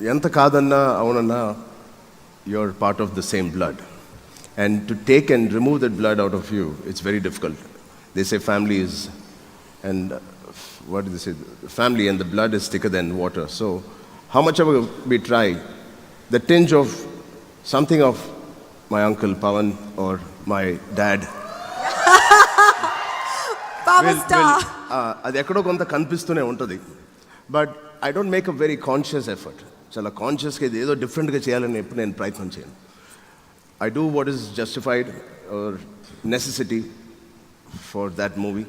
ఎంత కాదన్నా అవునన్నా you're part of the same blood. And to take and remove that blood out of you, it's very difficult. They say family is, and what do they say? Family and the blood is thicker than water. So how much ever we try, the tinge of something of my uncle Pawan or my dad Power star. అది ఎక్కడో కొంత కనిపిస్తూనే ఉంటుంది. But I don't make a very conscious effort. చాలా కాన్షియస్గా ఇది ఏదో డిఫరెంట్గా చేయాలని ఎప్పుడు నేను ప్రయత్నం చేయను. I do what is justified or necessity for that movie,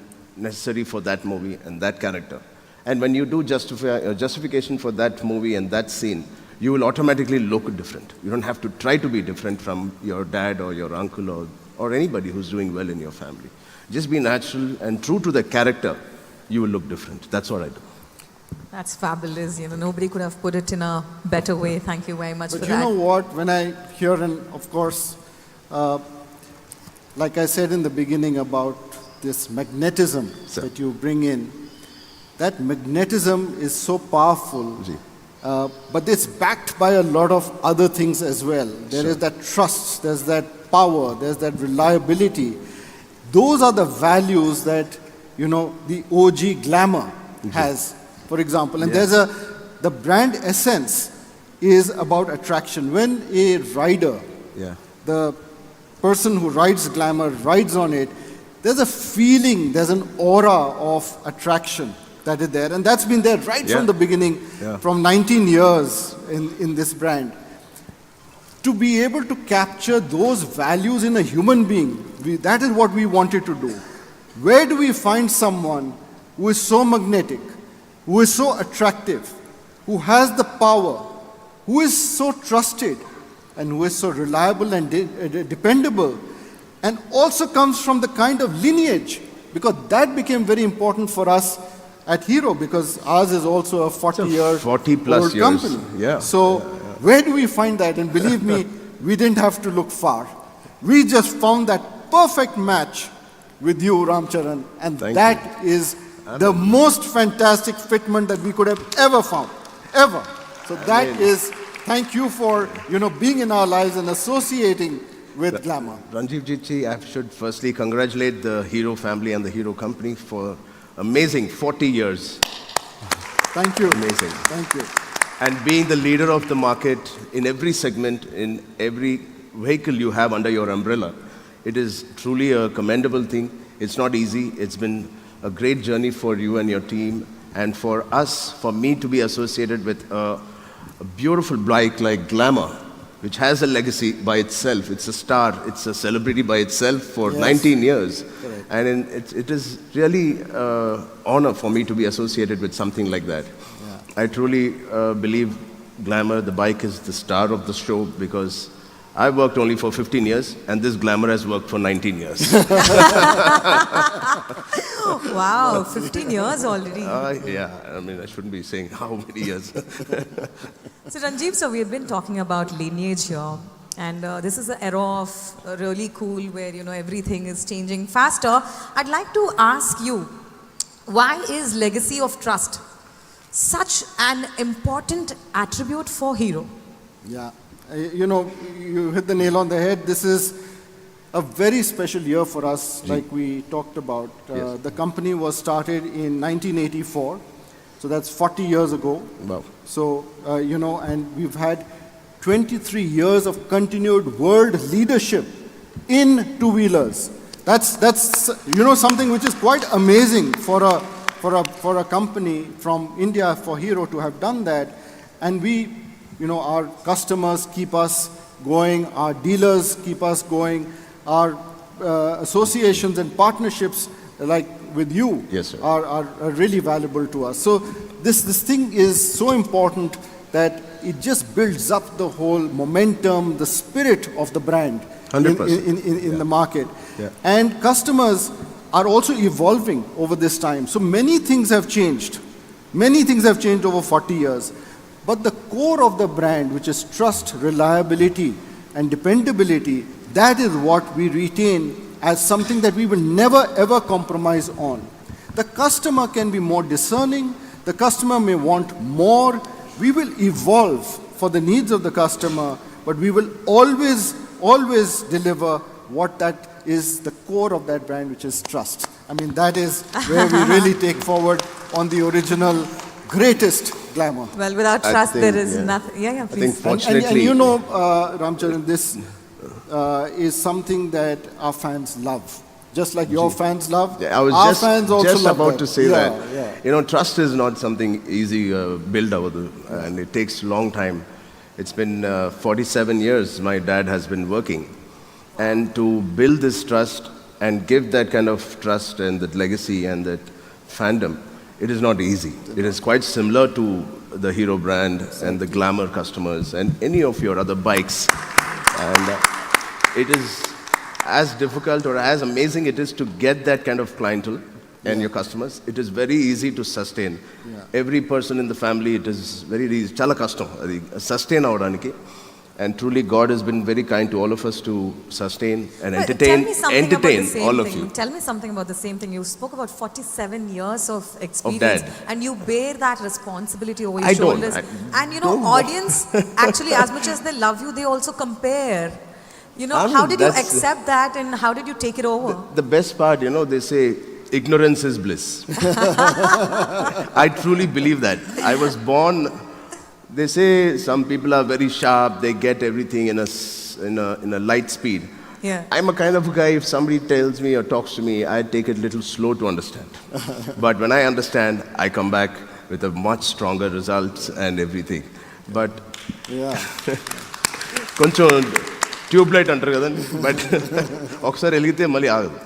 necessary for that movie and that character. And when you do justification for that movie and that scene, you will automatically look different. You don't have to try to be different from your dad or your uncle or anybody who's doing well in your family. Just be natural and true to the character, you will look different. That's what I do. That's fabulous. Nobody could have put it in a better way. Thank you very much for that. But you know what? When I hear, and of course, like I said in the beginning about this magnetism that you bring in, that magnetism is so powerful, but it's backed by a lot of other things as well. There is that trust, there's that power, there's that reliability. Those are the values that, the OG glamour has. For example, and the brand essence is about attraction. When a rider, the person who rides glamour rides on it, there's a feeling, there's an aura of attraction that is there, and that's been there right from the beginning, from 19 years in this brand. To be able to capture those values in a human being, that is what we wanted to do. Where do we find someone who is so magnetic, who is so attractive, who has the power, who is so trusted, and who is so reliable and dependable, and also comes from the kind of lineage, because that became very important for us at Hero, because ours is also a 40-year-old company. So where do we find that? And believe me, we didn't have to look far. We just found that perfect match with you, Ramcharan, and that is the most fantastic fitment that we could have ever found, ever. So that is, thank you for, being in our lives and associating with glamour. Ranjiv Ji, I should firstly congratulate the Hero family and the Hero company for amazing 40 years. Thank you. Amazing. Thank you. And being the leader of the market in every segment, in every vehicle you have under your umbrella, it is truly a commendable thing. It's not easy. It's been a great journey for you and your team, and for us, for me to be associated with a beautiful bike like Glamour, which has a legacy by itself. It's a star, it's a celebrity by itself for 19 years. Correct. And it is really honor for me to be associated with something like that. I truly believe Glamour, the bike, is the star of the show, because I worked only for 15 years, and this Glamour has worked for 19 years. Wow, 15 years already. I shouldn't be saying how many years. So Ranjiv, we've been talking about lineage here, and this is an era of really cool where, everything is changing faster. I'd like to ask you, why is legacy of trust such an important attribute for Hero? Yeah. You hit the nail on the head. This is a very special year for us, like we talked about. The company was started in 1984, so that's 40 years ago. Wow. So, and we've had 23 years of continued world leadership in two-wheelers. That's something which is quite amazing for a company from India, for Hero to have done that. And our customers keep us going, our dealers keep us going, our associations and partnerships like with you are really valuable to us. So this thing is so important that it just builds up the whole momentum, the spirit of the brand 100%. in the market. And customers are also evolving over this time. So many things have changed. Many things have changed over 40 years. But the core of the brand, which is trust, reliability, and dependability, that is what we retain as something that we will never ever compromise on. The customer can be more discerning, the customer may want more, we will evolve for the needs of the customer, but we will always deliver what that is the core of that brand, which is trust. I mean, that is where we really take forward on the original greatest glamour. Well, without I trust, there think, is yeah. nothing. Yeah, I think please. fortunately, And you know, Ramcharan, this is something that our fans love. Just like your fans love, I was our fans also just love about that. to say Yeah, that. yeah. You know, trust is not something easy build over and it takes a long time. It's been 47 years my dad has been working, and to build this trust and give that kind of trust and that legacy and that fandom, it is not easy. It is quite similar to the Hero brand and the Glamour customers and any of your other bikes, and it is as difficult or as amazing it is to get that kind of clientele and your customers. It is very easy to sustain. Every person in the family, it is very easy. Chala kashtam adi sustain avadaniki. And truly, God has been very kind to all of us to sustain and But entertain, tell me something about the same all of thing. you. Tell me something about the same thing. You spoke about 47 years of experience, Dad. and you bear that responsibility over your I don't. shoulders. I And you know, don't know. audience actually, as much as they love you, they also compare. You know, I mean, how did you that's- accept that, and how did you take it over? The best part, you know, they say ignorance is bliss. I truly believe that. I was born. They say some people are very sharp. They get everything in a light speed. Yeah. I'm a kind of guy. If somebody tells me or talks to me, I take it a little slow to understand. But when I understand, I come back with a much stronger results and everything. But Yeah. కొంచెం tube light అంటారు కదండి but ఒకసారి వెలిగితే మళ్ళీ ఆగదు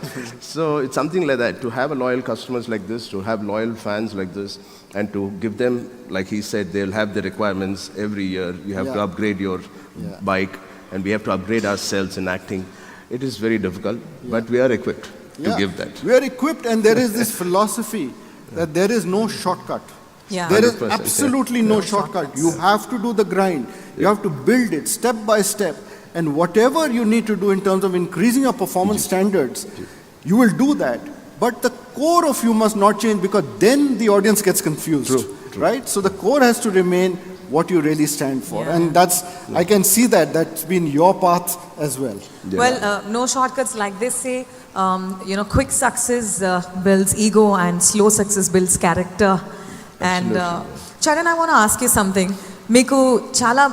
so it's something like that to have a loyal customers like this to have loyal fans like this and to give them like he said they will have the requirements every year you have to Yeah. Upgrade your bike and we have to upgrade ourselves in acting it is very difficult but we're equipped to give that We are equipped, and there is this philosophy that there is no shortcut. Yeah. There is 100%, absolutely no shortcut. You have to do the grind. You have to build it step by step. And whatever you need to do in terms of increasing your performance standards, you will do that. But the core of you must not change, because then the audience gets confused. True. Right? So the core has to remain what you really stand for. Yeah. And that's, I can see that. That's been your path as well. Well, no shortcuts, like they say. You know, quick success builds ego, and slow success builds character. And Charan, I want to ask you something. Meeku chala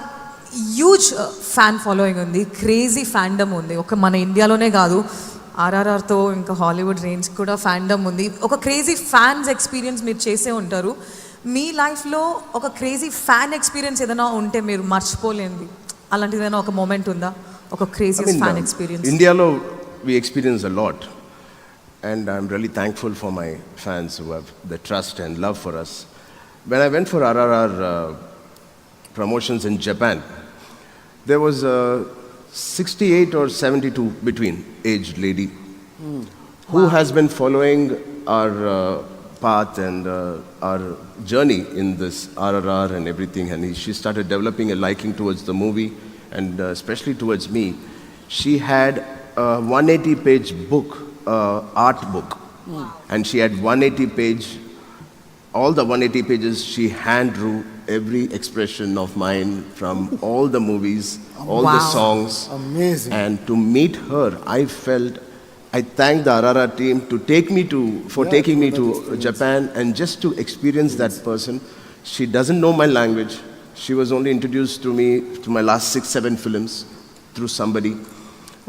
huge fan following undi, crazy fandom undi. Oka mana India lone kaadu, RRR తో ఇంకా Hollywood range కూడా fandom ఉంది. ఒక crazy fans experience మీరు చేసే ఉంటారు. మీ లైఫ్లో ఒక క్రేజీ ఫ్యాన్ ఎక్స్పీరియన్స్ ఏదైనా ఉంటే మీరు మర్చిపోలేంది, అలాంటిది ఏదైనా ఒక మూమెంట్ ఉందా? ఒక క్రేజీ ఫ్యాన్ ఎక్స్పీరియన్స్. ఇండియాలో we experience a lot, and I'm really thankful for my fans who have the trust and love for us. When I went for RRR promotions in Japan, there was a 68 or 72 between aged lady who has been following our path and our journey in this RRR and everything, and she started developing a liking towards the movie and especially towards me. She had a 180-page book, art book, and she had 180-page. All the 180 pages, she hand drew every expression of mine from all the movies, all the Wow. songs. Amazing. And to meet her, I felt, I thank the RRR team to take me to, for Yeah, taking for me that to experience. Japan and just to experience that person. She doesn't know my language. She was only introduced to me to my last 6-7 films through somebody.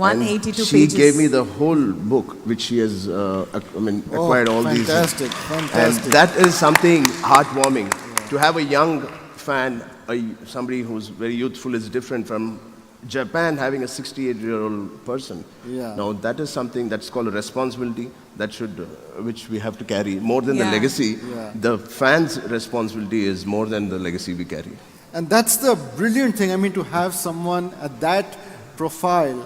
182 and she pages. gave me the whole book, which she has, acquired all these. Fantastic, And fantastic. that is something heartwarming. To have a young fan, somebody who's very youthful, is different from Japan having a 68-year-old person. Yeah. Now that is something that's called a responsibility that should, which we have to carry more than the Yeah. legacy. Yeah. The fans' responsibility is more than the legacy we carry. And that's the brilliant thing. I mean, to have someone at that profile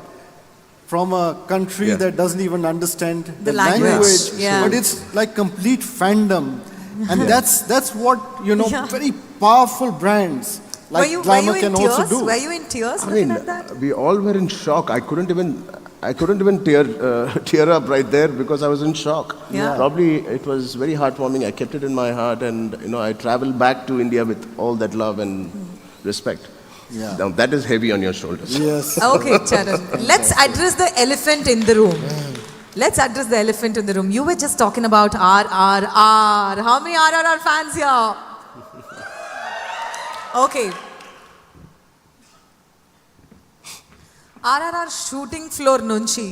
from a country Yeah. that doesn't even understand The language, yeah. but it's like complete fandom. And that's what, Yeah. very powerful brands like were you Glamour in can tears? also do. Were you in tears I looking mean, at that? we all were in shock. I couldn't even, I couldn't even tear up right there because I was in shock. Yeah. Probably it was very heartwarming. I kept it in my heart, and I traveled back to India with all that love and respect. Yeah. Now that is heavy on your shoulders. Yes. Okay, Charan. Let's address the elephant in the room. Let's address the elephant in the room. You were just talking about RRR. How many RRR fans here? Okay. RRR shooting floor నుంచి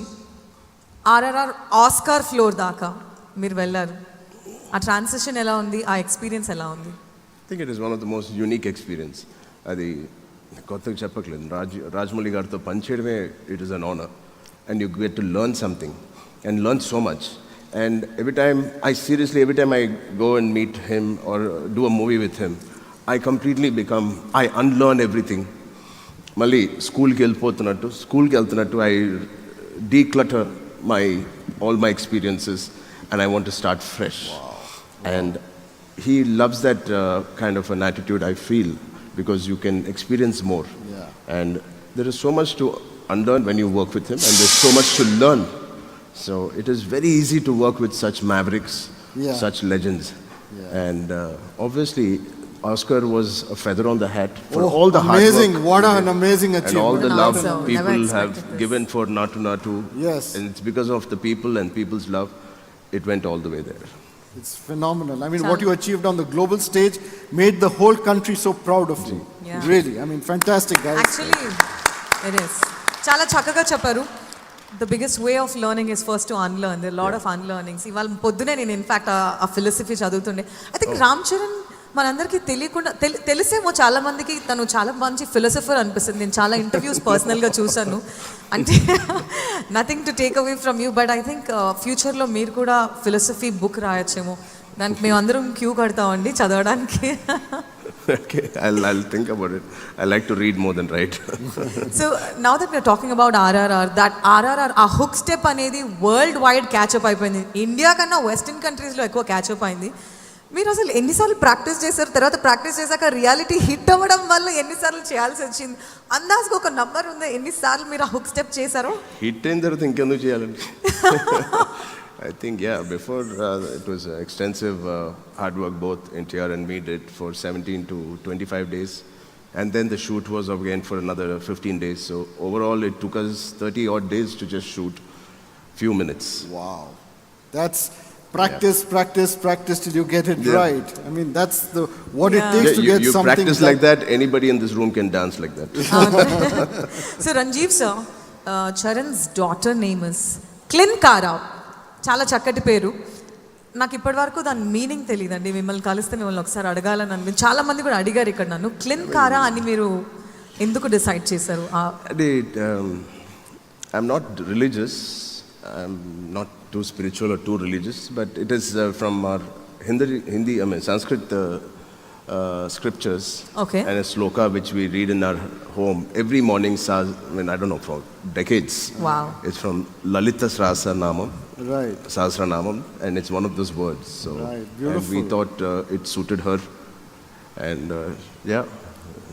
RRR Oscar floor దాకా మీరు వెళ్ళారు. ఆ transition ఎలా ఉంది? ఆ experience ఎలా ఉంది? I think it is one of the most unique experience. అది కొత్తగా చెప్పట్లేదు. రాజమౌళి గారితో పనిచేయడమే it is an honour, and you get to learn something and learn so much. And every time I go and meet him or do a movie with him, I unlearn everything. Mali school ki వెళ్తున్నట్టు I declutter all my experiences and I want to start fresh. Wow. And he loves that kind of an attitude, I feel, because you can experience more. Yeah. And there is so much to unlearn when you work with him, and there's so much to learn. So it is very easy to work with such mavericks, Yeah. such legends. Yeah. And obviously, Oscar was a feather on the hat for all the amazing. hard work. What he an did, amazing and all the achievement. love Also, never people have expected this. given for Natu Natu. Yes. And it's because of the people and people's love, it went all the way there. It's phenomenal. I mean, what you achieved on the global stage made the whole country so proud of you. Yeah. Really. I mean, fantastic, guys. Actually it is చాలా చక్కగా చెప్పారు. The biggest way of learning is first to unlearn. The lot of unlearnings. ఇవాళ పొద్దునే నేను in fact ఆ philosophy చదువుతుండే. I think Ram Charan మనందరికీ తెలియకుండా తెలిసేమో చాలా మందికి తను చాలా మంచి ఫిలాసఫర్ అనిపిస్తుంది. నేను చాలా ఇంటర్వ్యూస్ పర్సనల్గా చూశాను. అంటే nothing to take away from you, but I think ఫ్యూచర్లో మీరు కూడా ఫిలాసఫీ బుక్ రాయొచ్చేమో. దానికి మేము అందరం క్యూ కడతామండి చదవడానికి. Okay, I'll think about it. I like to read more than write. So now that we're talking about RRR, that RRR, ఆ hook step అనేది world wide catch up అయిపోయింది. ఇండియా కన్నా వెస్టర్న్ కంట్రీస్లో ఎక్కువ క్యాచప్ అయింది. మీరు అసలు ఎన్నిసార్లు ప్రాక్టీస్ చేశారు? తర్వాత ప్రాక్టీస్ చేశాక రియాలిటీ హిట్ అవ్వడం వల్ల ఎన్నిసార్లు చేయాల్సి వచ్చింది? అందాజుగా ఒక నంబర్ ఉందా ఎన్నిసార్లు మీరు ఆ హుక్ స్టెప్ చేశారో? హిట్ అయిన తర్వాత ఇంకెందుకు చేయాలండి? I think, yeah, before it was extensive hard work, both NTR and me did for 17 to 25 days. And then the shoot was again for another 15 days. So overall, it took us 30 odd days to just shoot few minutes. Wow. That's practice till you get it Yeah. right. I mean, that's what it Yeah. takes to get You something practice like that, anybody in this room can dance like that. So Ranjeev sir, Charan's daughter name is Klinkara. చాలా చక్కటి పేరు. నాకు ఇప్పటి వరకు దాని meaning తెలియదండి. మిమ్మల్ని కలిస్తే మిమ్మల్ని ఒకసారి అడగాలని అనిపించింది. చాలా మంది కూడా అడిగారు ఇక్కడ నన్ను. క్లిన్కారా అని మీరు ఎందుకు డిసైడ్ చేశారు? I'm not religious. I'm not too spiritual or too religious, but it is from our Sanskrit scriptures. Okay. And a sloka which we read in our home every morning. I don't know, for decades. Wow. It's from Lalita Sahasranamam. Right. Sahasranamam, and it's one of those words. So, Right, and beautiful. we thought it suited her, and yeah.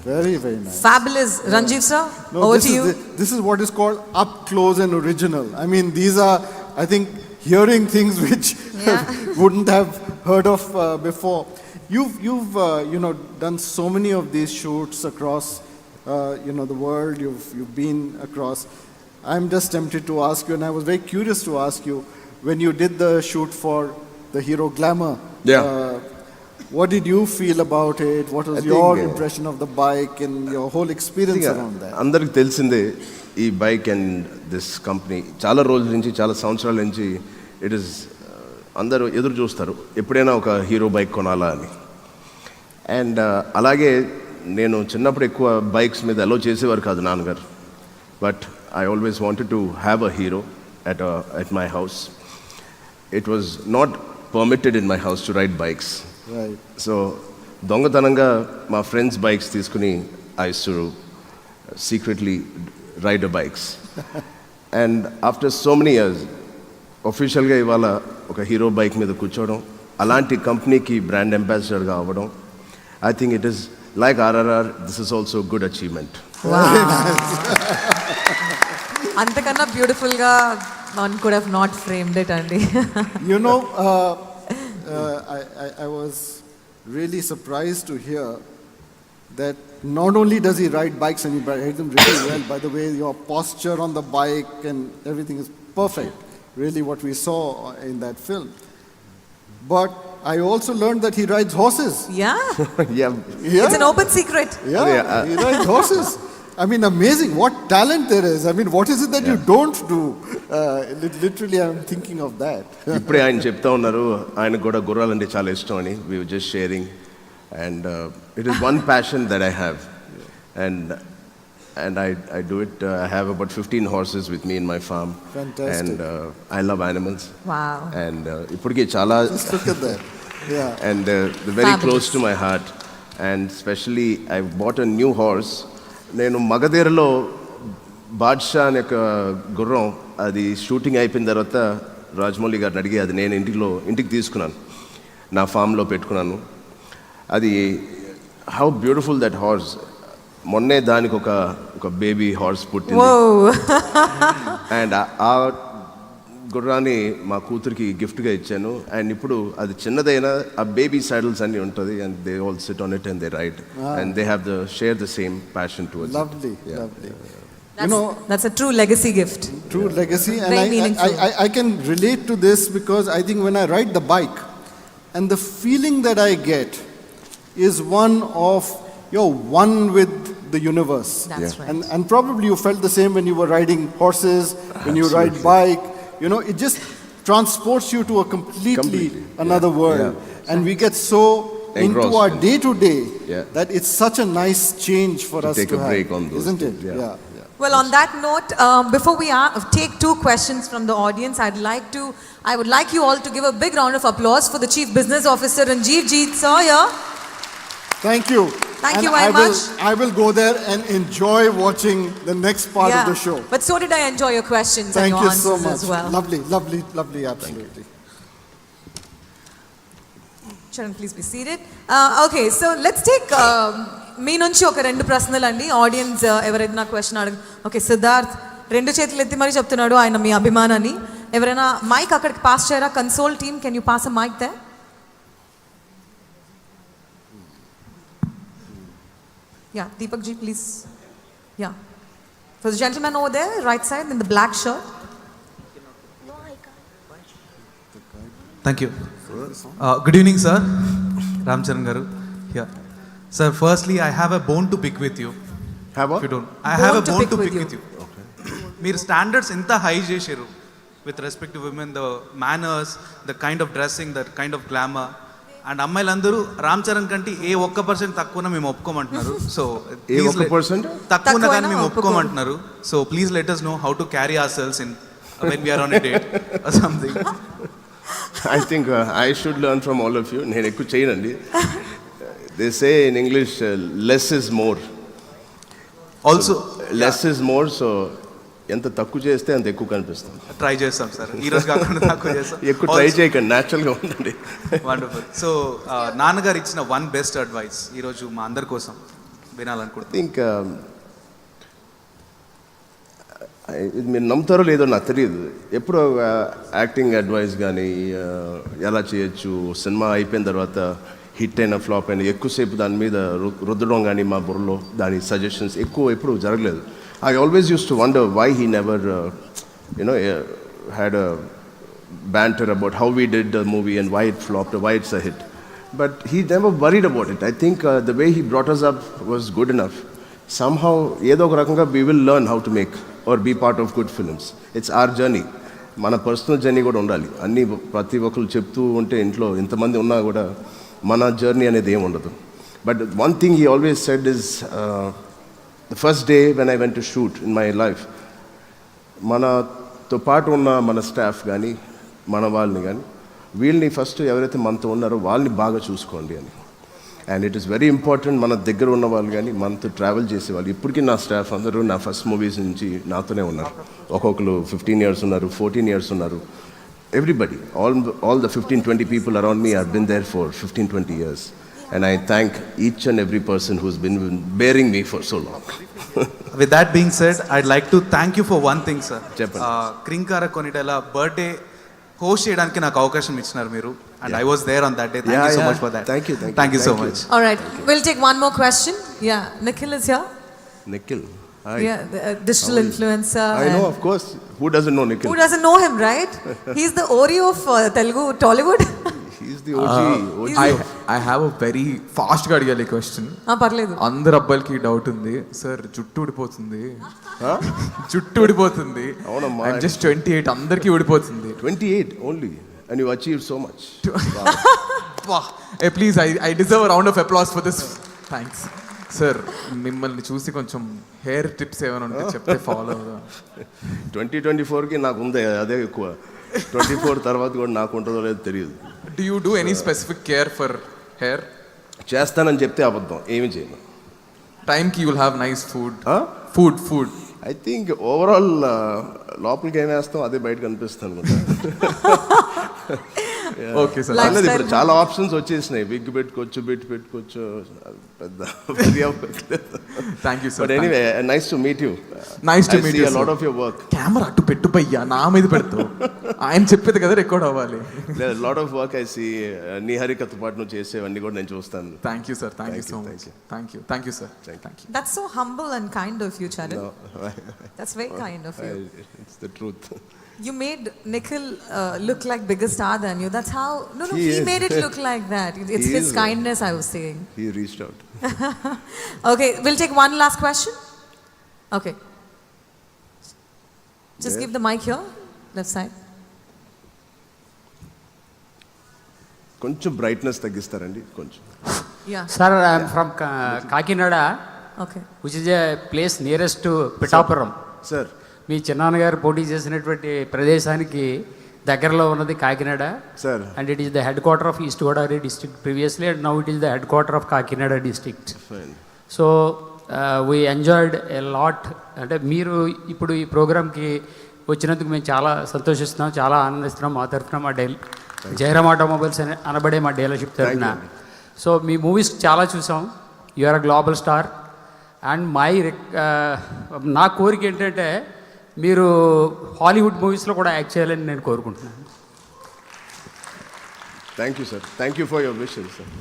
Very, very nice. Fabulous. Ranjeev sir, No, over this to is you. this is what is called up close and original. I mean, these are, I think, hearing things which Yeah. wouldn't have heard of before. You've done so many of these shoots across the world. You've been across. I'm just tempted to ask you, and I was very curious to ask you, when you did the shoot for the Hero Glamour. Yeah. What did you feel about it? What was I your think, impression of the bike and your whole experience around that? అందరికి తెలిసిందే ఈ bike and this company చాలా రోజుల నుంచి, చాలా సంవత్సరాల నుంచి it is అందరూ ఎదురు చూస్తారు ఎప్పుడైనా ఒక హీరో బైక్ కొనాలా అని. అండ్ అలాగే నేను చిన్నప్పుడు ఎక్కువ బైక్స్ మీద అలో చేసేవారు కాదు నాన్నగారు. But I always wanted to have a hero at my house. It was not permitted in my house to ride bikes. Right. So, దొంగతనంగా మా ఫ్రెండ్స్ బైక్స్ తీసుకుని I used to secretly ride the bikes. And after so many years, officialగా ఇవాళ ఒక hero bike మీద కూర్చోవడం, అలాంటి కంపెనీకి brand అంబాసిడర్గా అవ్వడం, I think it is like RRR, this is also a good achievement. Wow. అంతకన్నా బ్యూటిఫుల్ గా one could have not framed it, Andy. You know, I was really surprised to hear that not only does he ride bikes and he rides them really well, by the way, your posture on the bike and everything is perfect, really what we saw in that film. But I also learned that he rides horses. Yeah, Yeah. it's an open secret. Yeah, he rides horses. I mean, amazing what talent there is. I mean, what is it that you don't do? Literally, I'm thinking of that. ఇప్పుడే ఆయన చెప్తా ఉన్నారు ఆయనకు కూడా గుర్రాలంటే చాలా ఇష్టం అని we were just sharing and it is one passion that I have and I do it I have about 15 horses with me in my farm. Fantastic. And I love animals. Wow. And ఇప్పటికీ చాలా Just look at that. Yeah. and very Fabulous. close to my heart, and especially I bought a new horse. నేను మగధీరలో బాద్షా అనే ఒక గుర్రం అది shooting అయిపోయిన తర్వాత రాజమౌళి గారిని అడిగి అది నేను ఇంటికి తీసుకున్నాను, నా ఫామ్లో పెట్టుకున్నాను. అది హౌ బ్యూటిఫుల్ దట్ హార్స్. మొన్నే దానికి ఒక బేబీ హార్స్ పుట్టింది. Whoa. అండ్ ఆ గుర్రాన్ని మా కూతురికి గిఫ్ట్గా ఇచ్చాను. అండ్ ఇప్పుడు అది చిన్నదైనా ఆ బేబీ సాడల్స్ అన్నీ ఉంటుంది and they all sit on it and they ride and they have share the same passion towards it. Lovely, lovely. That's a true legacy gift. True legacy. And Very meaningful. I can relate to this because I think when I ride the bike and the feeling that I get is one of you're one with the universe. That's right. And probably you felt the same when you were riding horses, when you ride bike. You know, it just transports you to a completely another world. Yeah. And we get so into Engrossed our in- day to day Yeah. that it's such a nice change for To us take to a have, break on those isn't it? things, yeah. Well, on that note, before we take 2 questions from the audience, I would like you all to give a big round of applause for the Chief Business Officer Ranjeev Jeet Sawyer. Thank you. Thank And you very much. I will go there and enjoy watching the next part of the show. But so did I enjoy your questions and Thank your you answers so much. as well. Lovely, lovely, lovely, absolutely. Sharon, please be seated. Okay, so let's take మీ నుంచి ఒక 2 ప్రశ్నలు అండి. Audience ఎవరైనా question okay, Siddharth 2 చేతులు ఎత్తి మరీ చెప్తున్నాడు ఆయన మీ అభిమానాన్ని. ఎవరైనా మైక్ అక్కడికి పాస్ చేయరా? Console team, can you pass a mic there? Yeah, Deepak ji, please. Yeah. For the gentleman over there, right side, in the black shirt. Thank you. Good evening, sir. Ram Charan garu. Yeah. Sir, firstly, I have a bone to pick with you. Have If you a don't. I have a Bone to bone pick to with pick you. with you. మీరు standards ఎంత high చేశారు with respect to women, the manners, the kind of dressing, the kind of glamour. And అమ్మాయిలందరూ రామ్ చరణ్ కంటే ఏ 1% తక్కువ మేము ఒప్పుకోమంటున్నారు. So ఏ 1%? తక్కువ కానీ మేము ఒప్పుకోం. ఒప్పుకోమంటున్నారు. So please let us know how to carry ourselves in when we are on a date or something. I think I should learn from all of you. నేను ఎక్కువ చేయనండి. They say in English, less is more. Also, Less is more, so ఎంత తక్కువ చేస్తే అంత ఎక్కువ కనిపిస్తుంది. Try చేస్తాం సార్, ఈ రోజు కాకుండా తక్కువ చేస్తాం. ఎక్కువ ట్రై చేయకండి, న్యాచురల్గా ఉండండి. వండర్ఫుల్. సో నాన్నగారు ఇచ్చిన 1 బెస్ట్ అడ్వైస్ ఈరోజు మా అందరి కోసం వినాలనుకుంటున్నాను. థింక్ ఇది మీరు నమ్ముతారో లేదో నాకు తెలియదు. ఎప్పుడో యాక్టింగ్ అడ్వైస్ కానీ ఎలా చేయొచ్చు, సినిమా అయిపోయిన తర్వాత హిట్ అయిన ఫ్లాప్ అయిన ఎక్కువసేపు దాని మీద రుద్దడం కానీ మా బుర్రలో దాని సజెషన్స్ ఎప్పుడు జరగలేదు. I always use to wonder why he never had a banter about how we did the movie and why it flopped or why it's a hit. But he never worried about it. I think the way he brought us up was good enough. Somehow, ఏదో ఒక రకంగా we will learn how to make or be part of good films. It's our journey. మన personal journey కూడా ఉండాలి. అన్నీ ప్రతి ఒక్కరు చెప్తూ ఉంటే ఇంట్లో ఇంతమంది ఉన్నా కూడా మన జర్నీ అనేది ఏమి ఉండదు. But one thing he always said is, the first day when I went to shoot in my life, మనతో పాటు ఉన్న మన స్టాఫ్ కానీ మన వాళ్ళని కానీ వీళ్ళని ఫస్ట్ ఎవరైతే మనతో ఉన్నారో వాళ్ళని బాగా చూసుకోండి అని. And it is very important. మన దగ్గర ఉన్న వాళ్ళు కానీ మనతో ట్రావెల్ చేసేవాళ్ళు ఇప్పటికీ నా స్టాఫ్ అందరూ నా ఫస్ట్ మూవీస్ నుంచి నాతోనే ఉన్నారు. ఒక్కొక్కరు 15 years ఉన్నారు, 14 years ఉన్నారు. Everybody, all the 15-20 people around me have been there for 15-20 years. And I thank each and every person who's been bearing me for so long. With that being said, I'd like to thank you for one thing, sir. చెప్పండి. క్రింకార కొనిటెల birthday host చేయడానికి నాకు అవకాశం ఇచ్చినారు మీరు, and I was there on that day. Thank you so much for that. Thank you, thank you, thank you so thank you. Much. All right, we'll take one more question. Yeah, Nikhil is here. Nikhil. Hi. Yeah, the, digital influencer. I know, and- of course. Who doesn't know Nikhil? Who doesn't know him, right? He's the Oreo of Telugu Tollywood. He's the OG. I have a very ఫాస్ట్గా అడిగాలి question. పర్లేదు. అందరు అబ్బాయిలకి doubt ఉంది sir, జుట్టు ఊడిపోతుంది, జుట్టు ఊడిపోతుంది. అవునమ్మా. I'm just 28, అందరికీ ఊడిపోతుంది. 28 only. And you achieved so much. Please I deserve round of applause for this. Thanks sir. మిమ్మల్ని చూసి కొంచెం హెయిర్ టిప్స్ ఏమైనా ఉంటే చెప్తే ఫాలో అవుదా. 2024కి నాకు ఉంది అదే ఎక్కువ. 24 తర్వాత కూడా నాకు ఉంటుందో లేదో తెలియదు. Do you do any specific care for hair? చేస్తానని చెప్తే అబద్ధం, ఏమి చేయను. టైంకి you will have nice food. Huh? Food I think overall లోపలికి ఏం వేస్తాం అదే బయట కనిపిస్తాను అనుకుంటా. Okay sir. Lifestyle. ఇప్పుడు చాలా ఆప్షన్స్ వచ్చేసినాయి. విగ్ పెట్టుకోవచ్చు, బిట్ పెట్టుకోవచ్చు, పెద్ద thank you but sir. Anyway nice to meet you. Nice to meet you, lot sir. Of your work. Camera అటు పెట్టు పయ్యా, నా మీద పెడతావు. ఆయన చెప్పేది కదా రికార్డ్ అవ్వాలి. Lot of work I see. నీ హరికతో పాటు నువ్వు చేసేవన్నీ కూడా నేను చూస్తాను. Thank you sir. Thank you Thank so you, much. thank you. Thank you sir. Thank you. That's so humble and kind of you, Charan. No, That's very kind of you. it's the truth. You made Nikhil look like bigger star than you. That's how. No, He he is. made it look like that. It's He his is. kindness, I was saying. He reached out. Okay, we'll take one last question. Okay. Just Yeah. give the mic here, left side. కొంచెం brightness తగ్గిస్తారండి కొంచెం. Yeah. Sir, I am from Kakinada, Okay. which is a place nearest to Pittapuram. Sir మీ చిన్నాన్నగారు పోటీ చేసినటువంటి ప్రదేశానికి దగ్గరలో ఉన్నది Kakinada. Sir and it is the headquarter of east Godavari district previously, and now it is the headquarter of Kakinada district. Fine. So we enjoyed a lot. అంటే మీరు ఇప్పుడు ఈ ప్రోగ్రామ్కి వచ్చినందుకు మేము చాలా సంతోషిస్తున్నాం, చాలా ఆనందిస్తున్నాం. మా తరఫున మా జయరామ్ ఆటోమొబైల్స్ అనబడే మా డీలర్షిప్ తరఫున. సో మీ మూవీస్ చాలా చూసాం. You are a global star. And నా కోరిక ఏంటంటే మీరు హాలీవుడ్ మూవీస్లో కూడా యాక్ట్ చేయాలని నేను కోరుకుంటున్నాను. Thank you sir. Thank you for your wishes sir.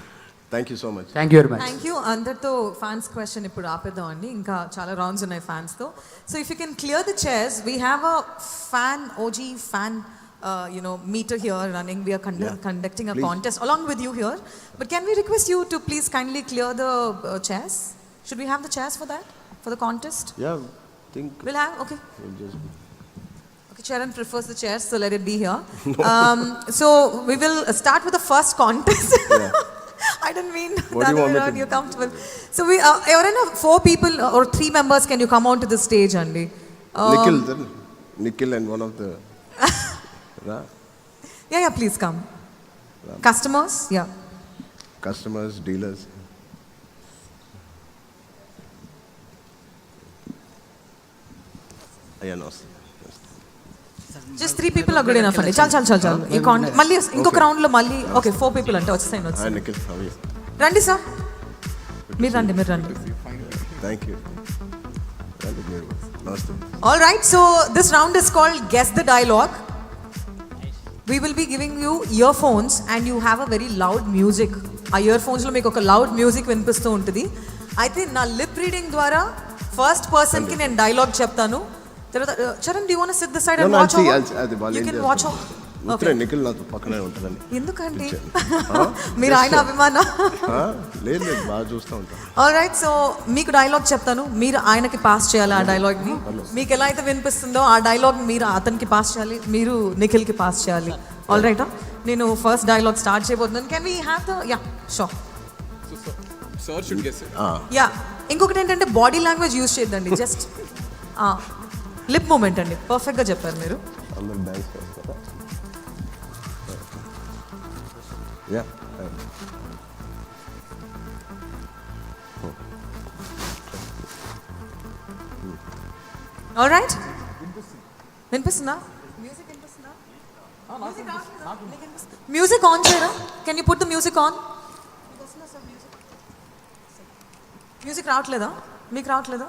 Thank you so much. Thank you very much. Thank you. అందరితో ఫ్యాన్స్ క్వశ్చన్ ఇప్పుడు ఆపేద్దాం అండి, ఇంకా చాలా రౌండ్స్ ఉన్నాయి ఫ్యాన్స్తో. So if you can clear the chairs, we have a fan OG fan meter here running. We are conducting a Please. contest along with you here. But can we request you to please kindly clear the chairs? Should we have the chairs for that, for the contest? Yeah think We'll have, okay. Okay, Charan prefers the chairs, so let it be here. So we will start with the first contest. I didn't mean What do that you want me around. to You're comfortable. So we, ఎవరైనా 4 people or 3 members, can you come on to the stage, Andy? Nikhil then Nikhil and one of the Yeah, please come. Customers, yeah. customers, dealers. అయ్యా నమస్తే. Just 3 people are good enough అండి. చాలు. ఈ మళ్ళీ ఇంకొక round లో మళ్ళీ ఓకే 4 people అంటే వచ్చేసాయి హాయ్ వచ్చేసాయి. Nikhil, how are you? రండి సార్, మీరు రండి. Thank you. Namaste. All right, so this round is called Guess the Dialogue. We will be giving you earphones and you have a very loud music. ఆ ఇయర్ఫోన్స్లో మీకు ఒక loud music వినిపిస్తూ ఉంటుంది. అయితే నా లిప్ రీడింగ్ ద్వారా ఫస్ట్ పర్సన్కి నేను డైలాగ్ చెప్తాను. తర్వాత Charan, do you want to SIT this side and watch over? You can watch over. Okay. Nikhil నాతో పక్కనే ఉంటుందండి. ఎందుకండి మీరు ఆయన అభిమాన? లేదు బాగా చూస్తూ ఉంటాను. ఆల్ రైట్, సో మీకు డైలాగ్ చెప్తాను, మీరు ఆయనకి పాస్ చేయాలి ఆ డైలాగ్ని. మీకు ఎలా అయితే వినిపిస్తుందో ఆ డైలాగ్ మీరు అతనికి పాస్ చేయాలి, మీరు నిఖిల్కి పాస్ చేయాలి. ఆల్ రైట్, నేను ఫస్ట్ డైలాగ్ స్టార్ట్ చేయబోతున్నాను. Can we have the sure sir should guess it. Yeah. ఇంకొకటి ఏంటంటే బాడీ లాంగ్వేజ్ యూజ్ చేయొద్దండి, జస్ట్ లిప్ మూమెంట్ అండి. పర్ఫెక్ట్గా చెప్పారు మీరు. అందరూ డాన్స్ చేస్తారా? యా. ఆల్ రైట్, వినిపిస్తుందా? మ్యూజిక్ ఆన్ చేయరా? Can you put the music on? Music రావట్లేదా? మీకు రావట్లేదా?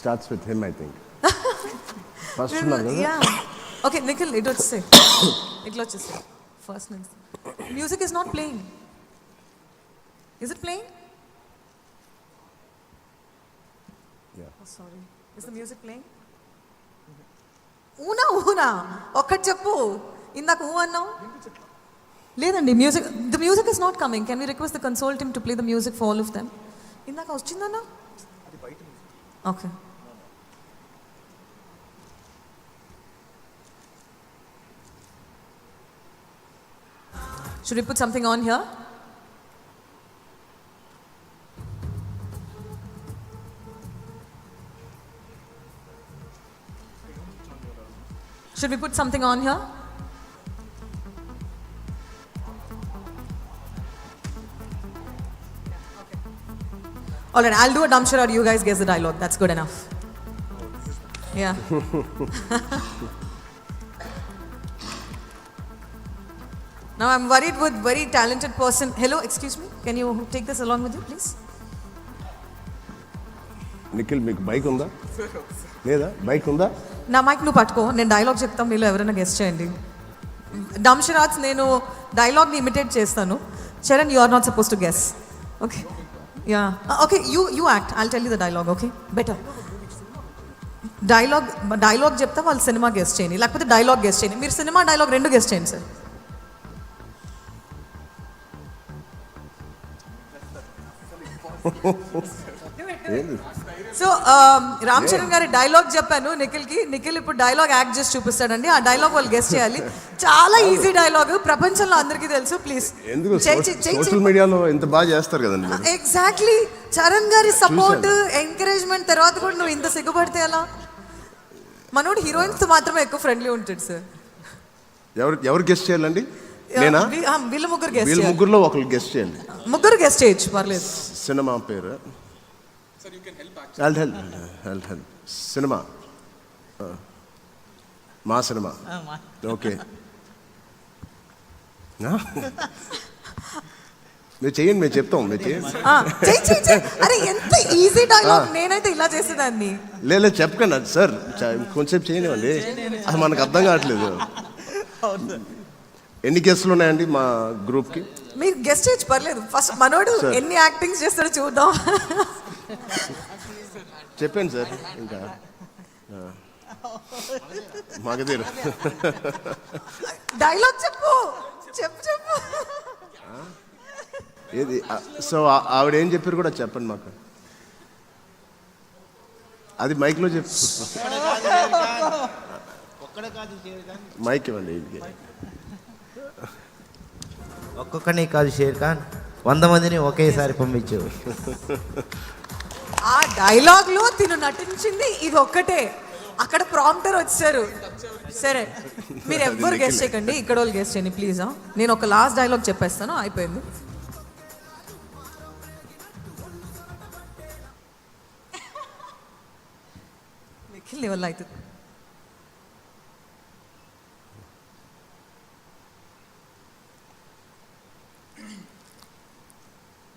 Starts with him I think. First ఉన్నారు కదా. యా ఓకే నిఖిల్ ఇటు వచ్చేసే, ఇట్లా వచ్చేసే ఫస్ట్ నుంచి. Music is not playing. Is it playing? Sorry, is the music playing? ఊనా ఊనా ఒక్కటి చెప్పు, ఇందాక ఊ అన్నావు. లేదండి music, the music is not coming. Can we request the console team to play the music for all of them? ఇందాక వచ్చిందన్నా. Okay should we put something on here? Should we put something on here? All right, I'll do a dumb charade. You guys guess the dialogue. That's good enough. Yeah. Now I'm worried with very talented person. Hello, excuse me. Can you take this along with you, please? Nikhil మీకు bike ఉందా? లేదా bike ఉందా? నా mic నువ్వు పట్టుకో, నేను dialogue చెప్తాం, మీలో ఎవరైనా గెస్ట్ చేయండి. డమ్ షరాట్స్ నేను డైలాగ్ని ఇమిటేట్ చేస్తాను. Charan, you are not suppose to guess. Okay ya okay, you act, I'll tell you the dialogue. Okay better. Dialogue చెప్తా, వాళ్ళు సినిమా గెస్ట్ చేయండి, లేకపోతే డైలాగ్ గెస్ట్ చేయండి. మీరు సినిమా డైలాగ్ రెండు గెస్ట్ చేయండి సార్. సో రామ్ చరణ్ గారి డైలాగ్ చెప్పాను నిఖిల్కి. నిఖిల్ ఇప్పుడు డైలాగ్ యాక్ట్ చేసి చూపిస్తాడండి. ఆ డైలాగ్ వాళ్ళు గెస్ట్ చేయాలి. చాలా ఈజీ డైలాగ్, ప్రపంచంలో అందరికీ తెలుసు. ప్లీజ్ ఎందుకు సోషల్ మీడియాలో ఇంత బాగా చేస్తారు కదండి మీరు. ఎగ్జాక్ట్లీ, చరణ్ గారి సపోర్ట్ ఎంకరేజ్మెంట్ తర్వాత కూడా నువ్వు ఇంత సిగ్గుపడితే ఎలా? మనోడు హీరోయిన్స్ తో మాత్రమే ఎక్కువ ఫ్రెండ్లీ ఉంటాడు సార్. ఎవరు గెస్ట్ చేయాలండి? నేనా? వీళ్ళ ముగ్గురు గెస్ట్ వీళ్ళ ముగ్గురులో ఒకరు గెస్ట్ చేయండి. ముగ్గురు గెస్ట్ చేయొచ్చు, పర్లేదు. సినిమా పేరు సినిమా మా సినిమా. ఓకే మీరు చెయ్యండి, మేము చెప్తాం, మీరు చేయండి. అరే ఎంత ఈజీ డైలాగ్, నేనైతే ఇలా చేసేదాన్ని. లేదు చెప్పకండి అది సార్, కొంచెంసేపు చేయనివ్వండి, అది మనకు అర్థం కావట్లేదు. ఎన్ని గెస్ట్లు ఉన్నాయండి మా గ్రూప్కి? మీరు గెస్ట్ చేయొచ్చు, పర్లేదు. ఫస్ట్ మనోడు ఎన్ని యాక్టింగ్స్ చేస్తాడో చూద్దాం. చెప్పండి సార్. ఇంకా మగధీర్ డైలాగ్ చెప్పు చెప్పు చెప్పు. ఏది? సో ఆవిడ ఏం చెప్పారు కూడా చెప్పండి మాకు. అది మైక్లో చెప్పు. మైక్ ఇవ్వండి. ఒక్కొక్కని కాదు షేర్ ఖాన్, 100 మందిని ఒకేసారి పంపించు. ఆ డైలాగ్ లో తిను నటించింది ఇది ఒక్కటే. అక్కడ ప్రాంప్టర్ వచ్చారు. సరే మీరు ఎవ్వరు గెస్ట్ చేయకండి, ఇక్కడ వాళ్ళు గెస్ట్ చేయండి ప్లీజ్. నేను ఒక లాస్ట్ డైలాగ్ చెప్పేస్తాను, అయిపోయింది. నిఖిల్ నీ వల్ల అవుతుంది.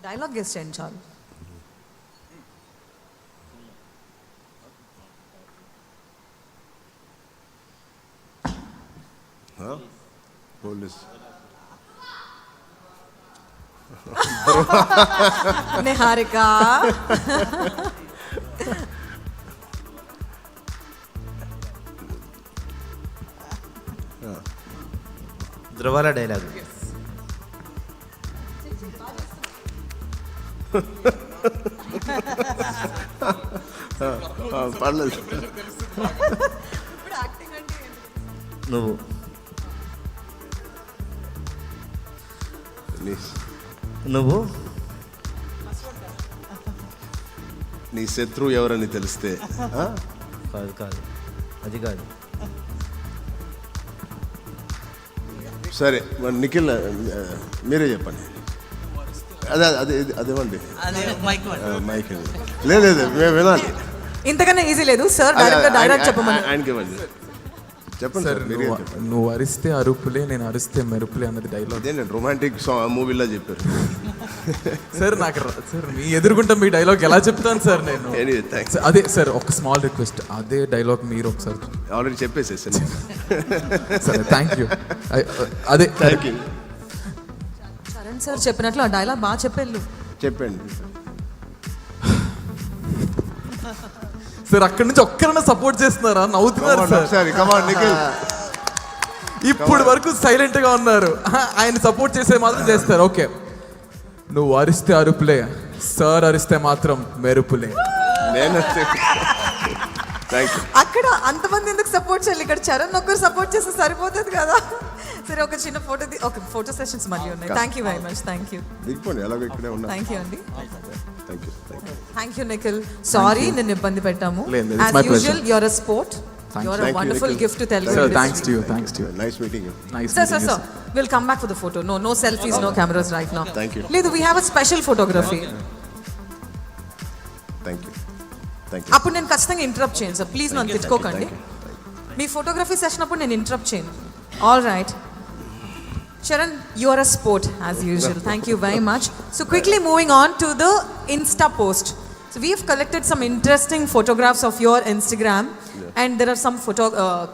డైలాగ్ గెస్ట్ చేయండి చాలు. పోలీస్ నిహారిక. ధ్రువాల డైలాగ్. పర్లేదు. నువ్వు నువ్వు నీ శత్రువు ఎవరని తెలిస్తే? కాదు కాదు, అది కాదు. సరే మరి నిఖిల్ మీరే చెప్పండి. అదే అదే అదేమండి మైక్. లేదు లేదు మేము వినాలి. ఇంతకన్నా ఈజీ లేదు సార్, డైరెక్ట్ చెప్పమని. ఆయనకి ఇవ్వండి. చెప్పండి సార్ సార్ మీరే చెప్పండి. నువ్వు అరిస్తే అరుపులే, నేను అరిస్తే మెరుపులే అన్నది డైలాగ్. అదే నేను రొమాంటిక్ మూవీలో చెప్పారు. సార్ సార్ మీ ఎదురుగుంటా మీ డైలాగ్ ఎలా చెప్తాను సార్ నేను? Anyway, thanks. అదే సార్ ఒక స్మాల్ రిక్వెస్ట్, అదే డైలాగ్ మీరు ఒకసారి. ఆల్రెడీ చెప్పేసేసాను. సరే థ్యాంక్ యూ. అదే థ్యాంక్ యూ. చరణ్ సార్ చెప్పినట్లు ఆ డైలాగ్ బాగా చెప్పేళ్ళు. చెప్పండి. సార్ అక్కడి నుంచి ఒక్కరైనా సపోర్ట్ చేస్తున్నారా? నవ్వుతున్నారు సార్. సరే కమాన్ నిఖిల్. ఇప్పుడు వరకు సైలెంట్ గా ఉన్నారు. ఆయన సపోర్ట్ చేసే మాత్రం చేస్తారు. ఓకే, నువ్వు అరిస్తే అరుపులే, సార్ అరిస్తే మాత్రం మెరుపులే. నేను థ్యాంక్ యూ. అక్కడ అంతమంది ఎందుకు సపోర్ట్ చేయాలి? ఇక్కడ చరణ్ ఒక్కరు సపోర్ట్ చేస్తే సరిపోతుంది కదా. సరే ఒక చిన్న ఫోటో సెషన్స్ మళ్ళీ ఉన్నాయి. Thank you very much. Thank you. దిగిపోండి, ఎలాగో ఇక్కడే ఉన్నా. థ్యాంక్ యూ అండి. Thank you. Thank you Nikhil. Sorry నిన్ను ఇబ్బంది పెట్టాము. లేదు, it's as my pleasure. Usual you're a sport. You're a Thank you, wonderful Nikhil. Gift to tell sir thanks to you. Thanks to you. Nice meeting you. Nice. Sir, we'll come back for the photo. No selfies, no cameras right now. Thank you. Ledu, we have a special photography. Thank you. Thank you. అప్పుడు నేను ఖచ్చితంగా interrupt చేయను sir. Please నన్ను తెచ్చుకోకండి. మీ photography session అప్పుడు నేను interrupt చేయను. All right. Charan, you are a sport as usual. Thank you very much. So quickly moving on to the Insta post. So we have collected some interesting photographs of your Instagram, and there are some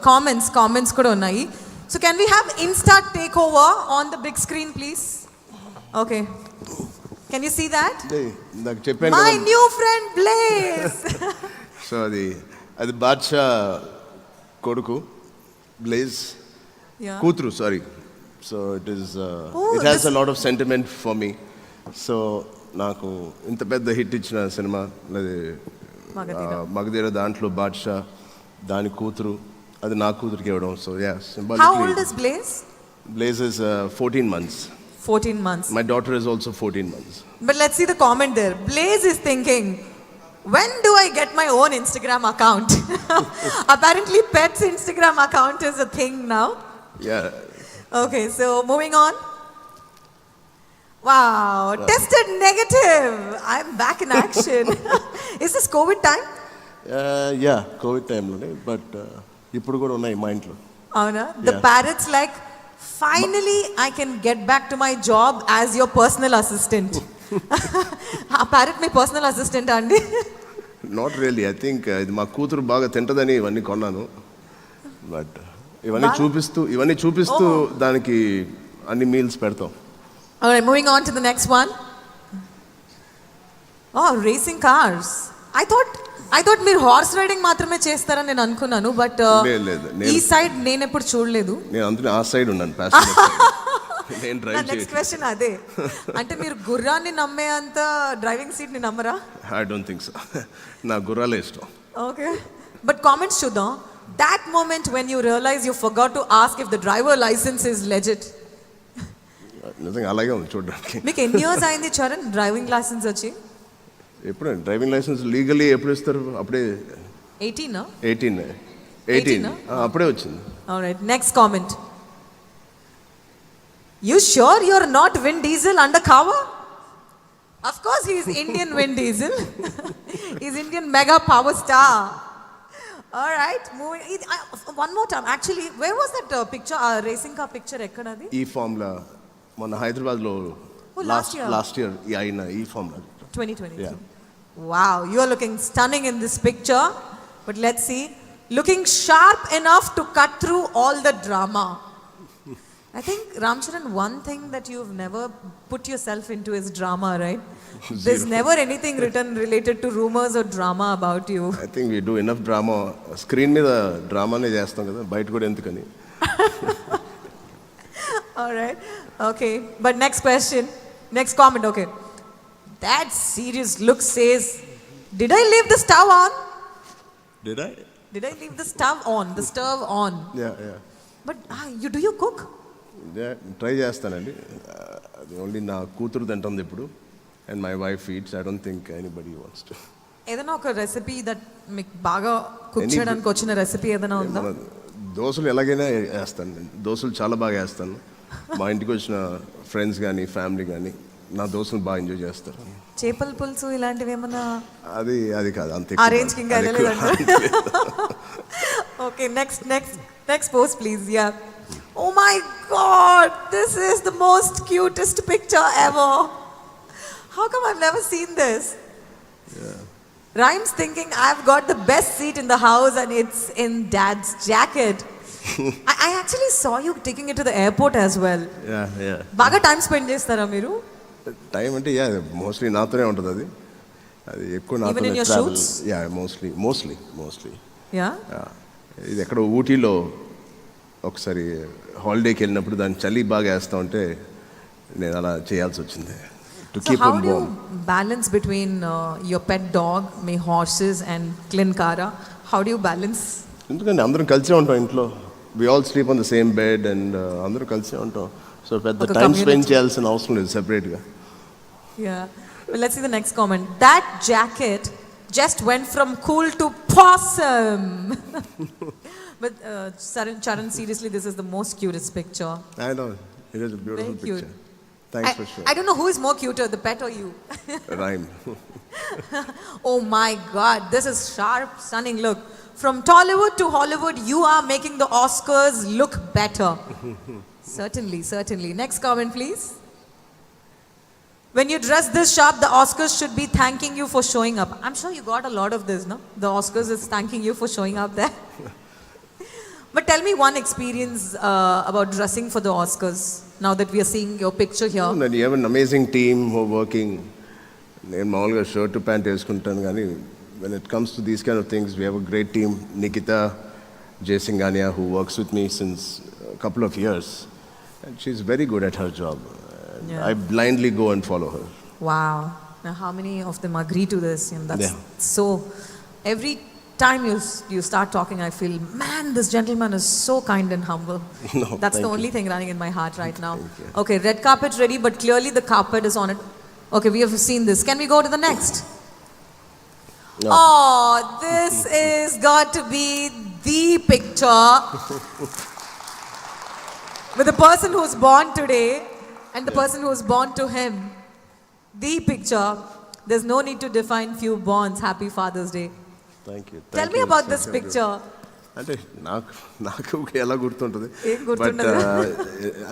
comments kuda unnayi. So can we have Insta takeover on the big screen, please? Okay. Can you see that? నాకు చెప్పాను My కదా. new friend Blaze. So అది బాద్షా కొడుకు, blaze Yeah. కూతురు, sorry. So it is Oh, it has this- a lot of sentiment for me. So నాకు ఇంత పెద్ద hit ఇచ్చిన సినిమా Magadira. మగధీర, దాంట్లో బాద్షా దాని కూతురు, అది నా కూతురికి ఇవ్వడం. So yeah, How old సింబాలిక్లీ is Blaze? Blaze is 14 months. 14 months. My daughter is also 14 months. But let's see the comment there. Blaze is thinking, when do I get my own Instagram account? Apparently, Pet's Instagram account is a thing now. Yeah. Okay, so moving on. Wow, tested negative. I'm back in action. Is this COVID time? Yeah, Covid టైంలోనే, but ఇప్పుడు కూడా ఉన్నాయి మా ఇంట్లో. Avana? The Yeah. parrot's like, finally, I can get back to my job as your personal assistant. A parrot, my personal assistant, Andy. Not really. I think ఇది మా కూతురు బాగా తింటదని ఇవన్నీ కొన్నాను. బట్ ఇవన్నీ చూపిస్తూ దానికి అన్ని మీల్స్ పెడతాం. All right, moving on to the next one. Oh, racing cars. I thought మీరు హార్స్ రైడింగ్ మాత్రమే చేస్తారని నేను అనుకున్నాను, బట్ లేదు, ఈ సైడ్ నేను ఎప్పుడు చూడలేదు. నేను అందులో ఆ సైడ్ ఉన్నాను, ప్యాసింజర్ నేను నా డ్రైవ్ నెక్స్ట్ క్వశ్చన్ అదే. అంటే మీరు గుర్రాన్ని నమ్మే అంత డ్రైవింగ్ సీట్ ని నమ్మరా? I don't think so. నా గుర్రాలే ఇష్టం. ఓకే, బట్ కామెంట్స్ చూద్దాం. That moment when you realize you forgot to ask if the driver license is legit. నిజంగా అలాగే ఉంది చూడడానికి. మీకు ఎన్ని ఇయర్స్ అయింది చరణ్ డ్రైవింగ్ లైసెన్స్ వచ్చి? ఎప్పుడు డ్రైవింగ్ లైసెన్స్ లీగల్లీ ఎప్పుడు ఇస్తారు? అప్పుడే 18. 18 అప్పుడే వచ్చింది. All right, next comment. You sure you're not Vin Diesel undercover? Of course he's Indian Vin Diesel. He's Indian mega power star. All right, moving. One more time. Actually, where was that picture? Racing car picture ekkadadi? ఈ formula మొన్న హైదరాబాద్లో last year. Last year అయిన ఈ formula. 2022. Yeah. Wow, you are looking stunning in this picture. But let's see. Looking sharp enough to cut through all the drama. I think, Ram Charan, one thing that you've never put yourself into is drama, right? There's never anything written related to rumors or drama about you. I think we do enough drama. Screen మీద డ్రామానే చేస్తాం కదా, బయట కూడా ఎందుకని. All right. Okay. But next question. Next comment. Okay. That serious look says, did I leave the stove on? Did I? Did I leave the stove on? The stove on. Yeah. But do you cook? Try చేస్తానండి. అది only నా కూతురు తింటుంది ఇప్పుడు, and my wife eats. I don't think anybody wants to. ఏదైనా ఒక recipe that మీకు బాగా కుక్ Any- చేయడానికి వచ్చిన రెసిపీ ఏదైనా ఉందా? దోశలు ఎలాగైనా వేస్తాను నేను. దోశలు చాలా బాగా వేస్తాను. మా ఇంటికి వచ్చిన ఫ్రెండ్స్ కానీ ఫ్యామిలీ కానీ నా దోశలు బాగా ఎంజాయ్ చేస్తారు. చేపల పులుసు ఇలాంటివి ఏమన్నా? అది కాదు అంతే. ఆ రేంజ్కి ఇంకా వెళ్ళలేదంట. Okay, next pose, please. Yeah. Oh my God, this is the most cutest picture ever. How come I've never seen this? Rhymes thinking I've got the best seat in the house and it's in Dad's jacket. I actually saw you taking it to the airport as well. Yeah. బాగా time spend చేస్తారా మీరు? Time అంటే mostly నాతోనే ఉంటుంది అది ఎక్కువ Even నాతోనే in your travel. shoots? Mostly Yeah. ఇది ఎక్కడ ఊటీలో ఒకసారి హాలిడేకి వెళ్ళినప్పుడు దాని చలి బాగా వేస్తా ఉంటే నేను అలా చేయాల్సి వచ్చింది to So keep how him do you warm. balance between your pet dog, my horses and Klinkara? How do you balance? ఎందుకంటే అందరం కలిసే ఉంటాం ఇంట్లో we all sleep on the same bed and అందరూ కలిసే ఉంటాం సో పెద్ద ఒక టైం స్పెండ్ community. చేయాల్సిన అవసరం లేదు సెపరేట్గా. Yeah. Well, let's see the next comment. That jacket just went from cool to possum. But Charan, seriously, this is the most cutest picture. I know, it is a beautiful Very cute. picture. Thanks for I don't know who is more cuter, the pet or you. Rhyme. Oh my God, this is sharp, stunning. Look, from Tollywood to Hollywood, you are making the Oscars look better. Certainly. Next comment, please. When you dress this sharp, the Oscars should be thanking you for showing up. I'm sure you got a lot of this, no? The Oscars is thanking you for showing up there. But tell me one experience about dressing for the Oscars. Now that we are seeing your picture here. And you have an amazing team who are working. నేను మామూలుగా shirt pant వేసుకుంటాను కానీ when it comes to these kind of things, we have a great team. Nikita Jaisingania, who works with me since a couple of years. And she's very good at her job. And Yeah. I blindly go and follow her. Wow. Now, how many of them agree to this? You know, that's Yeah. so. Every time you start talking, I feel, man, this gentleman is so kind and humble. No, That's thank the only you. thing running in my heart right now. Thank you. Okay, red carpet ready, but clearly the carpet is on it. Okay, we have seen this. Can we go to the next? No. Oh, this is got to be the picture with the person who's born today and the person who's born to him. The picture. There's no need to define few bonds. Happy Father's Day. Thank you. Tell Thank me you. about this Thank you. picture. అంటే నాకు ఎలా గుర్తుంటుంది ఏం గుర్తుండదా?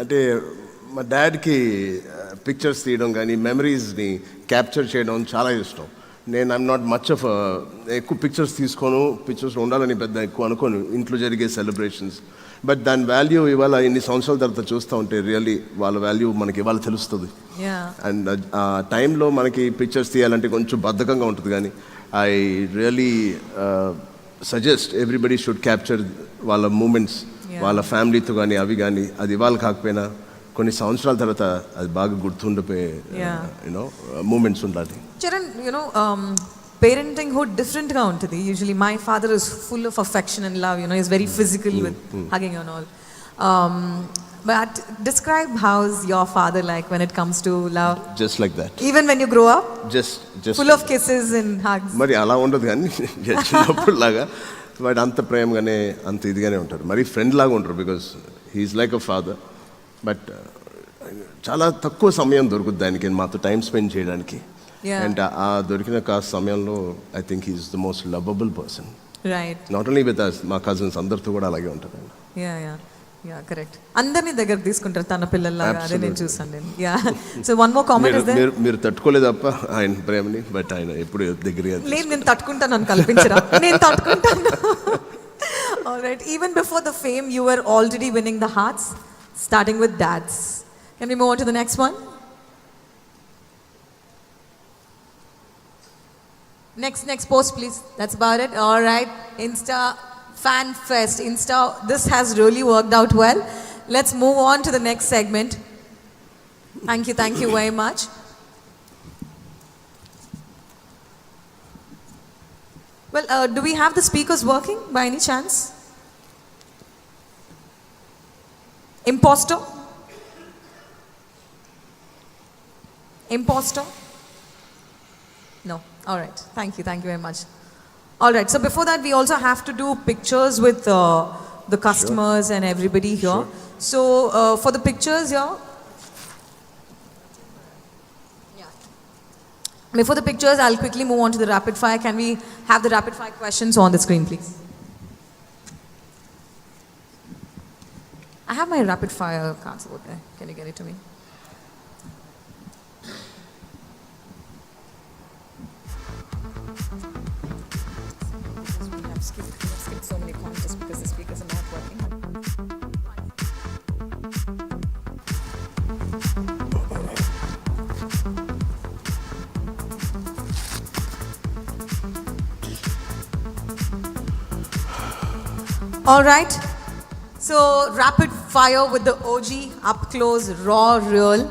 అంటే మా డాడ్కి pictures తీయడం కానీ మెమరీస్ని capture చేయడం చాలా ఇష్టం. నేను ఐఎమ్ నాట్ మచ్ ఆఫ్ ఎక్కువ పిక్చర్స్ తీసుకోను, పిక్చర్స్ ఉండాలని పెద్ద ఎక్కువ అనుకోను ఇంట్లో జరిగే సెలబ్రేషన్స్. బట్ దాని వాల్యూ ఇవాళ ఇన్ని సంవత్సరాల తర్వాత చూస్తూ ఉంటే రియల్లీ వాళ్ళ వాల్యూ మనకి ఇవాళ తెలుస్తుంది. Yeah. అండ్ ఆ టైంలో మనకి పిక్చర్స్ తీయాలంటే కొంచెం బద్ధకంగా ఉంటుంది కానీ I really suggest everybody should capture వాళ్ళ మూమెంట్స్ Yeah. వాళ్ళ ఫ్యామిలీతో కానీ అవి కానీ అది ఇవాళ కాకపోయినా కొన్ని సంవత్సరాల తర్వాత అది బాగా గుర్తుండిపోయే Yeah. యూనో మూమెంట్స్ ఉండాలి. Charan, parentinghood different గా ఉంటుంది. Usually my father is full of affection and love, he's very physical with hugging and all. But describe how's your father like when it comes to love? Just like that. Even when you grow up, just full of kisses and hugs. మరి అలా ఉండదు కానీ చిన్నప్పుడు లాగా but అంత ప్రేమగానే అంత ఇదిగానే ఉంటారు. మరి ఫ్రెండ్ లాగా ఉంటారు because he's like a father. But చాలా తక్కువ సమయం దొరుకుతుంది దానికి మాతో టైం స్పెండ్ చేయడానికి. Yeah. అండ్ ఆ దొరికిన కాస్త సమయంలో I think he's the most lovable person. Right. Not only with us, మా కజిన్స్ అందరితో కూడా అలాగే ఉంటారు. Yeah, correct. అందరినీ దగ్గర తీసుకుంటారు తన పిల్లల్లాగా. అదే నేను Absolutely. చూసాను నేను. Yeah. So one more comment is there? మీరు తట్టుకోలేదు తప్ప ఆయన ప్రేమని, బట్ ఆయన ఎప్పుడు దగ్గరగా లేదు, నేను తట్టుకుంటాను అని కల్పించరా? నేను తట్టుకుంటాను. All right. Even before the fame, you were already winning the hearts, starting with dads. Can we move on to the next one? Next post, please. That's about it. All right. Insta Fan Fest. This has really worked out well. Let's move on to the next segment. Thank you very much. Well, do we have the speakers working by any chance? Imposter? No. All right. Thank you very much. All right. So before that, we also have to do pictures with the customers and everybody here. So for the pictures here, before the pictures, I'll quickly move on to the rapid fire. Can we have the rapid fire questions on the screen, please? I have my rapid fire cards over there. Can you get it to me? I've skipped so many cards just because the speakers are not working. All right. So, rapid fire with the OG, up close, raw, real.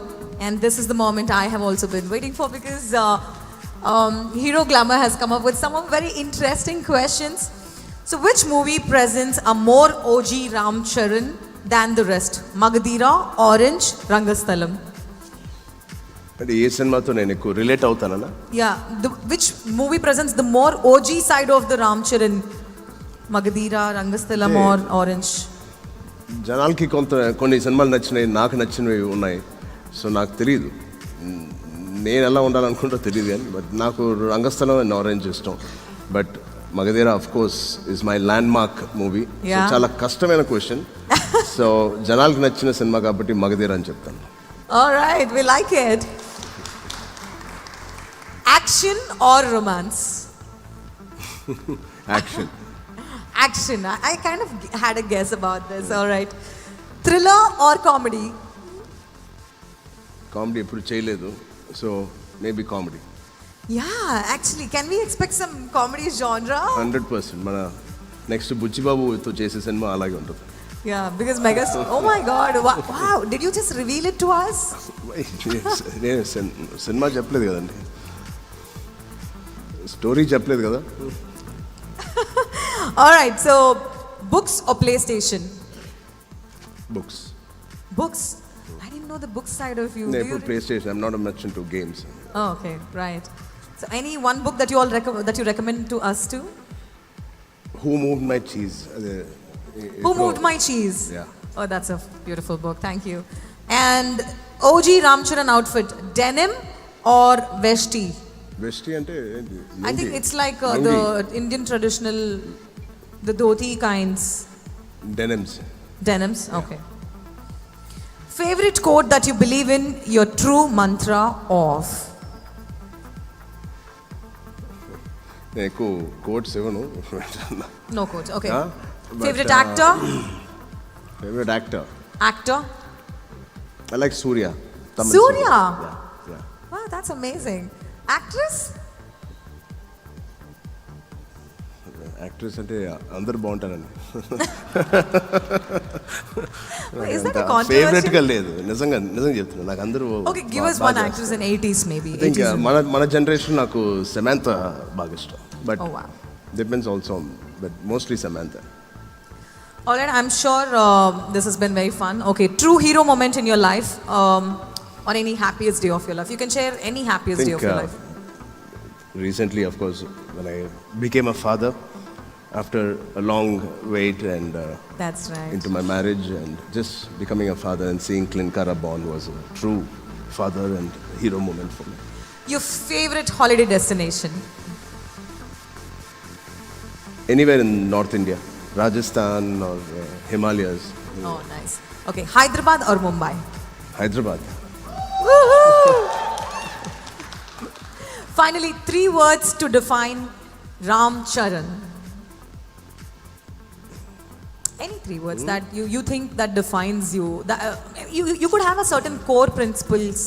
And this is the moment I have also been waiting for because Hero Glamour has come up with some very interesting questions. So, which movie presents a more OG Ram Charan than the rest? Magadira, Orange, Rangasthalam. అంటే ఏ సినిమాతో నేను ఎక్కువ relate అవుతానన్నా? Yeah, which movie presents the more OG side of the Ram Charan? Magadira, Rangasthalam or Orange? జనాలకి కొన్ని సినిమాలు నచ్చినాయి, నాకు నచ్చినవి ఉన్నాయి. సో నాకు తెలియదు, నేను ఎలా ఉండాలనుకుంటో తెలియదు కానీ బట్ నాకు రంగస్థలం అండ్ ఆరెంజ్ ఇష్టం. But Magadheera of course is my land mark movie. చాలా కష్టమైన క్వశ్చన్. సో జనాలకి నచ్చిన సినిమా కాబట్టి మగధీర అని చెప్తాను. All right, we like it. Action or romance? Action. Action. I kind of had a guess about this. All right. Thriller or comedy? Comedy ఎప్పుడు చేయలేదు, so maybe comedy. Yeah, actually, can we expect some comedy genre? 100%. మన next బుచ్చిబాబుతో చేసే cinema అలాగే ఉంటుంది. Yeah, because Megastar. Oh my God! Wow! Did you just reveal it to us? నేను cinema చెప్పలేదు కదండి, story చెప్పలేదు కదా. All right. So, books or PlayStation? Books. Books. I didn't know the book side of you. నేను Do you ఇప్పుడు play station, I'm not much into games. Oh, okay, right. So, any one book that you all that you recommend to us too? Who Moved My Cheese? Who Moved My Cheese? Yeah. Oh, that's a beautiful book. Thank you. And OG Ram Charan outfit, denim or vesti? వెస్టీ అంటే ఏంటి? I think it's like lungi. the Indian traditional, the dhoti kinds. Denims. Denims, okay. Favorite quote that you believe in, your true mantra of? నేను ఎక్కువ quotes ఇవ్వను. No quotes, okay. Huh? But, Favorite actor? Favourite actor Actor? I like Surya. Surya? Yeah. Wow, that's amazing. Actress? Actress అంటే అందరు బాగుంటారండి. Is that a favourite controversy? గా లేదు, నిజంగా చెప్తున్నా. నాకు అందరూ Okay, give us one actress in 80s maybe. I think 80s. మన generation నాకు సమాంత బాగా ఇష్టం. But Oh, wow. Depends also, but mostly Samantha. All right, I'm sure this has been very fun. Okay, true hero moment in your life, on any happiest day of your life. You can share any happiest day of your life. Recently, of course, when I became a father after a long wait and That's right. into my marriage, and just becoming a father and seeing Klinkara born was a true father and hero moment for me. Your favorite holiday destination? Anywhere in North India, Rajasthan or Himalayas. Oh, nice. Okay, Hyderabad or Mumbai? Hyderabad. Woohoo! Finally, 3 words to define Ram Charan. Any 3 words that you think that defines you. That, you could have a certain core principles,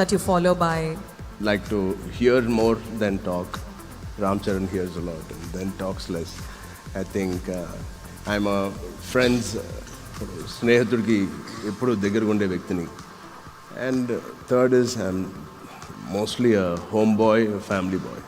that you follow by. Like to hear more than talk. Ram Charan hears a lot and then talks less. I think I'm a friends, స్నేహితుడికి ఎప్పుడు దగ్గరగా ఉండే వ్యక్తిని. And third is I'm mostly a home boy, a family boy.